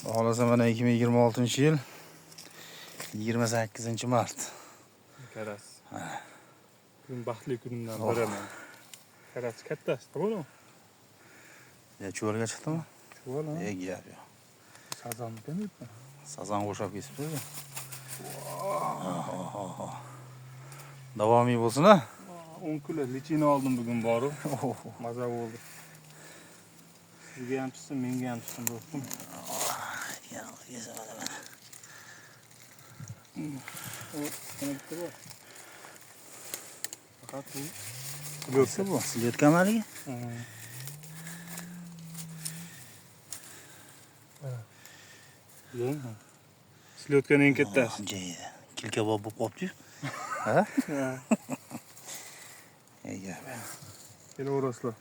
Xohlasa mana 2026-yil 28-mart. Karas. Bugun baxtli kunimdan biri men. Karas kattasi, to'g'rimi? Ya cho'lga chiqdimi? Cho'l, ha? Gap yo'q. Sazon ekan-ku. Sazon qo'shib ketibdi. Davomiy bo'lsin a. 10 kilo lichini oldim bugun borib. Maza bo'ldi. Sizga ham pishsin, menga ham pishsin do'stim. Yana bitta bor. Faqat bu Yo'qsa bu silayotgan maligi? Yo'q. Silayotgan eng kattasi. Kilka bo'lib qolibdi-yu. Ha? Ha. Ega. Kelaverasizlar.